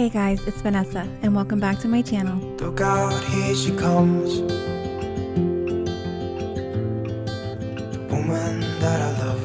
Hey guys, it's Vanessa and welcome back to my channel. Look out, here she comes, the woman that I love.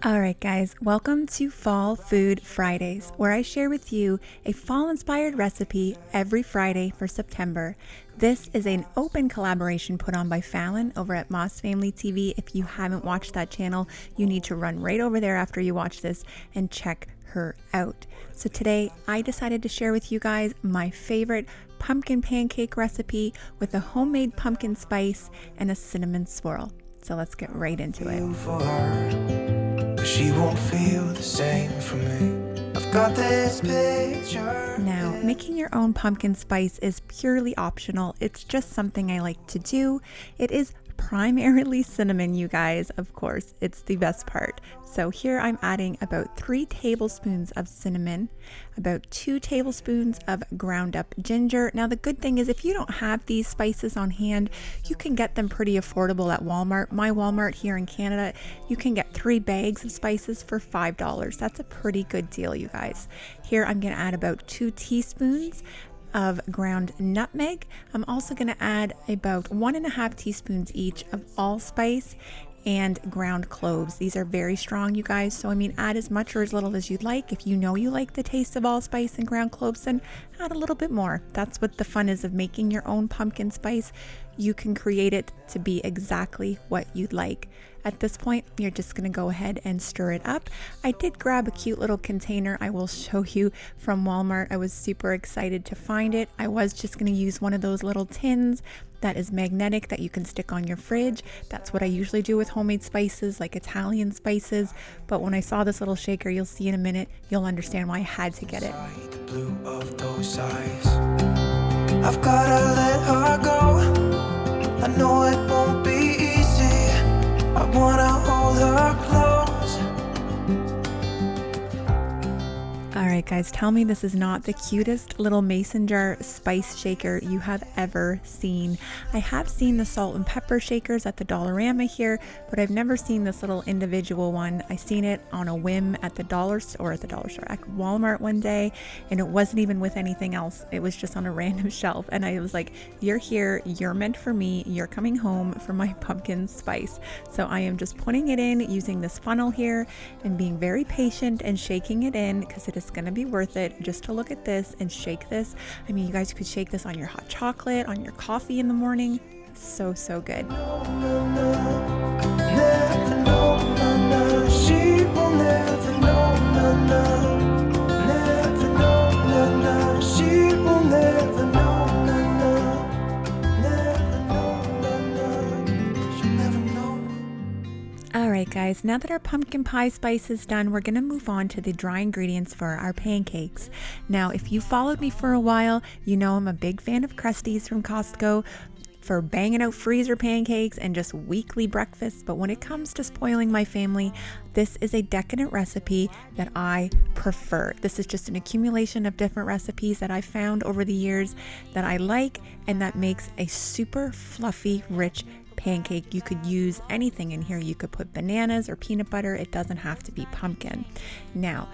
Alright guys, welcome to Fall Food Fridays, where I share with you a fall-inspired recipe every Friday for September. This is an open collaboration put on by Fallon over at Moss Family TV. If you haven't watched that channel, you need to run right over there after you watch this and check her out. So today I decided to share with you guys my favorite pumpkin pancake recipe with a homemade pumpkin spice and a cinnamon swirl. So let's get right into it. For her, but she won't feel the same for me. I've got this picture. Now, making your own pumpkin spice is purely optional. It's just something I like to do. It is primarily cinnamon, you guys. Of course, it's the best part. So here I'm adding about 3 tablespoons of cinnamon, about 2 tablespoons of ground up ginger. Now the good thing is if you don't have these spices on hand, you can get them pretty affordable at Walmart. My Walmart here in Canada, you can get 3 bags of spices for $5. That's a pretty good deal, you guys. Here I'm going to add about 2 teaspoons of ground nutmeg. I'm also going to add about 1.5 teaspoons each of allspice and ground cloves. These are very strong, you guys, so I mean add as much or as little as you'd like. If you know you like the taste of allspice and ground cloves, then add a little bit more. That's what the fun is of making your own pumpkin spice. You can create it to be exactly what you'd like. At this point, you're just going to go ahead and stir it up. I did grab a cute little container I will show you from Walmart. I was super excited to find it. I was just going to use one of those little tins that is magnetic that you can stick on your fridge. That's what I usually do with homemade spices, like Italian spices. But when I saw this little shaker, you'll see in a minute, you'll understand why I had to get it. The blue of those eyes. I've gotta let her go. I know it won't be easy. I wanna hold her close. Alright guys, tell me this is not the cutest little mason jar spice shaker you have ever seen. I have seen the salt and pepper shakers at the Dollarama here, but I've never seen this little individual one. I seen it on a whim at the at Walmart one day, and it wasn't even with anything else. It was just on a random shelf, and I was like, you're here, you're meant for me, you're coming home for my pumpkin spice. So I am just putting it in using this funnel here and being very patient and shaking it in because it is going to be worth it just to look at this and shake this. I mean, you guys could shake this on your hot chocolate, on your coffee in the morning. So good. Alright guys, now that our pumpkin pie spice is done, we're going to move on to the dry ingredients for our pancakes. Now, if you followed me for a while, you know I'm a big fan of Krusties from Costco for banging out freezer pancakes and just weekly breakfasts. But when it comes to spoiling my family, this is a decadent recipe that I prefer. This is just an accumulation of different recipes that I've found over the years that I like and that makes a super fluffy, rich pancake. You could use anything in here. You could put bananas or peanut butter. It doesn't have to be pumpkin. Now,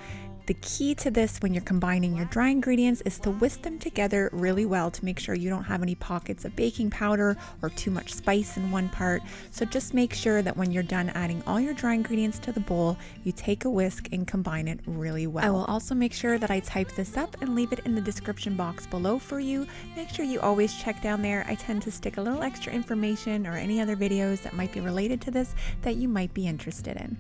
the key to this when you're combining your dry ingredients is to whisk them together really well to make sure you don't have any pockets of baking powder or too much spice in one part. So just make sure that when you're done adding all your dry ingredients to the bowl, you take a whisk and combine it really well. I will also make sure that I type this up and leave it in the description box below for you. Make sure you always check down there. I tend to stick a little extra information or any other videos that might be related to this that you might be interested in.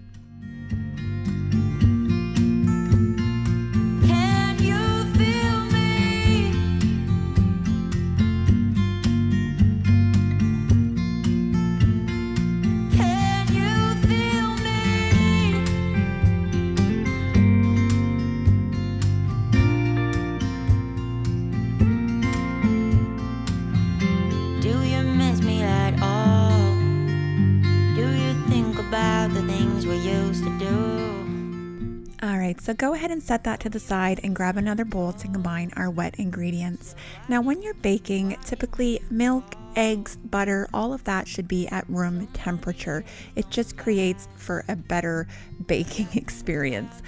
Alright, so go ahead and set that to the side and grab another bowl to combine our wet ingredients. Now when you're baking, typically milk eggs, butter, all of that should be at room temperature. It just creates for a better baking experience.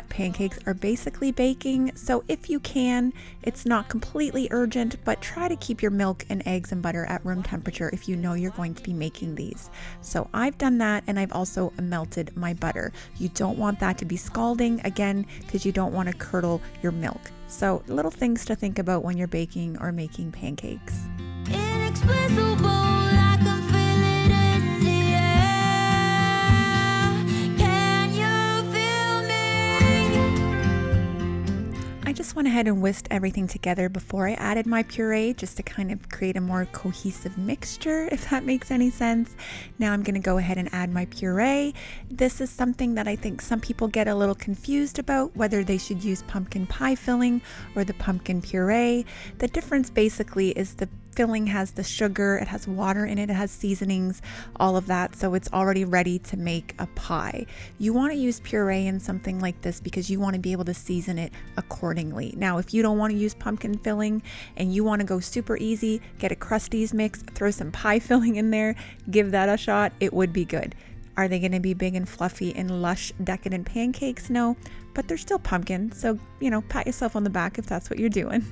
Pancakes are basically baking, so if you can, it's not completely urgent, but try to keep your milk and eggs and butter at room temperature if you know you're going to be making these. So I've done that, and I've also melted my butter. You don't want that to be scalding, again, because you don't want to curdle your milk. So little things to think about when you're baking or making pancakes. Inexplicable, I can feel it in the air. Can you feel me? I just went ahead and whisked everything together before I added my puree, just to kind of create a more cohesive mixture, if that makes any sense. Now I'm going to go ahead and add my puree. This is something that I think some people get a little confused about, whether they should use pumpkin pie filling or the pumpkin puree. The difference basically is the filling has the sugar, it has water in it, it has seasonings, all of that, so it's already ready to make a pie. You want to use puree in something like this because you want to be able to season it accordingly. Now, if you don't want to use pumpkin filling and you want to go super easy, get a Krusteaz mix, throw some pie filling in there, give that a shot, it would be good. Are they going to be big and fluffy and lush, decadent pancakes? No, but they're still pumpkin, so, you know, pat yourself on the back if that's what you're doing.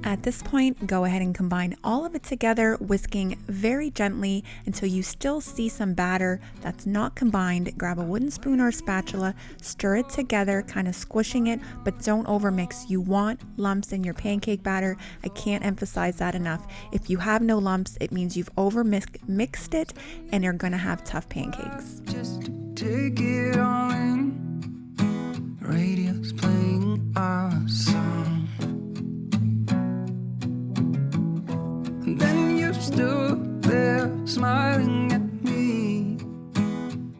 At this point, go ahead and combine all of it together, whisking very gently until you still see some batter that's not combined. Grab a wooden spoon or a spatula, stir it together, kind of squishing it, but don't overmix. You want lumps in your pancake batter. I can't emphasize that enough. If you have no lumps, it means you've overmixed it and you're gonna have tough pancakes. Just take it all in. Radio's playing our song. And then you stood there smiling at me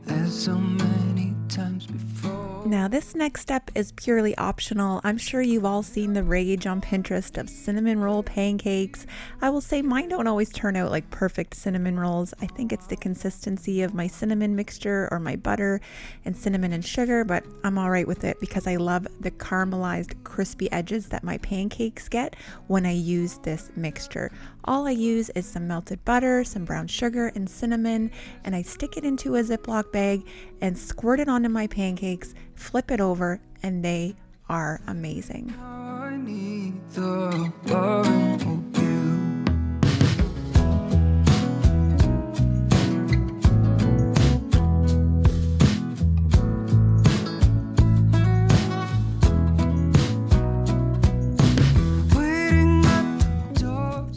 as so many times before. Now this next step is purely optional. I'm sure you've all seen the rage on Pinterest of cinnamon roll pancakes. I will say mine don't always turn out like perfect cinnamon rolls. I think it's the consistency of my cinnamon mixture or my butter and cinnamon and sugar, but I'm all right with it because I love the caramelized crispy edges that my pancakes get when I use this mixture. All I use is some melted butter, some brown sugar, and cinnamon, and I stick it into a Ziploc bag and squirt it onto my pancakes, flip it over, and they are amazing. I need the loving of you.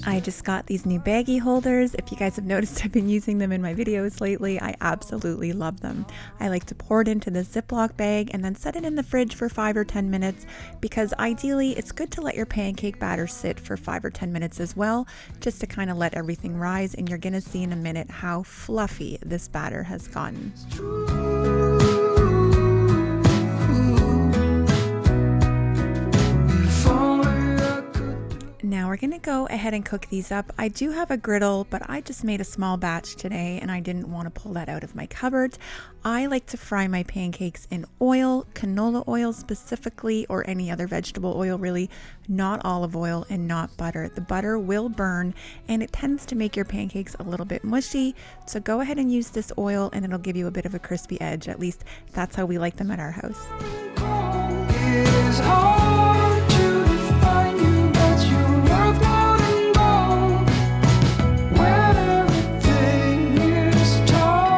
I just got these new baggie holders. If you guys have noticed, I've been using them in my videos lately. I absolutely love them. I like to pour it into the Ziploc bag and then set it in the fridge for 5 or 10 minutes because ideally it's good to let your pancake batter sit for 5 or 10 minutes as well, just to kind of let everything rise, and you're gonna see in a minute how fluffy this batter has gotten. Now we're gonna go ahead and cook these up. I do have a griddle, but I just made a small batch today and I didn't want to pull that out of my cupboard. I like to fry my pancakes in oil, canola oil specifically, or any other vegetable oil really, not olive oil and not butter. The butter will burn and it tends to make your pancakes a little bit mushy. So go ahead and use this oil and it'll give you a bit of a crispy edge. At least that's how we like them at our house. It is hard to define you, but you're worth more than gold. When everything is told.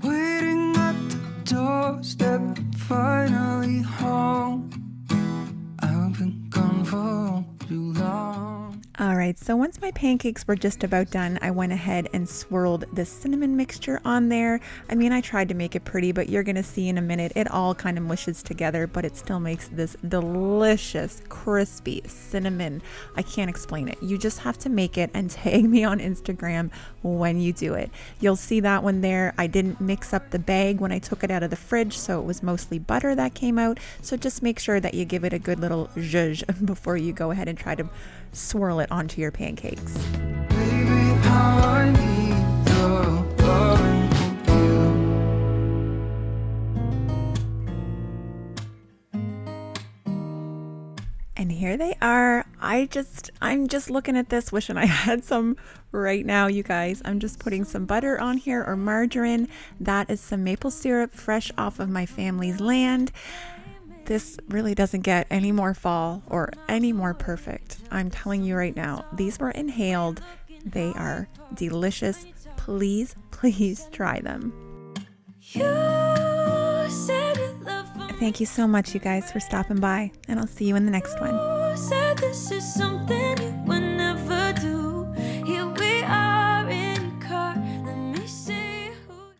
Waiting at the doorstep, finally home. I've been gone for too long. All right, So once my pancakes were just about done, I went ahead and swirled the cinnamon mixture on there. I mean, I tried to make it pretty, but you're gonna see in a minute, it all kind of mushes together, but it still makes this delicious, crispy cinnamon. I can't explain it. You just have to make it and tag me on Instagram when you do it. You'll see that one there. I didn't mix up the bag when I took it out of the fridge, so it was mostly butter that came out. So just make sure that you give it a good little zhuzh before you go ahead and try to swirl it onto your pancakes. Baby, how I need the loving of you. And here they are. I'm just looking at this, wishing I had some right now, you guys. I'm just putting some butter on here, or margarine. That is some maple syrup fresh off of my family's land. This really doesn't get any more fall or any more perfect. I'm telling you right now, these were inhaled. They are delicious. Please, please try them. Thank you so much, you guys, for stopping by, and I'll see you in the next one. Said this is something you and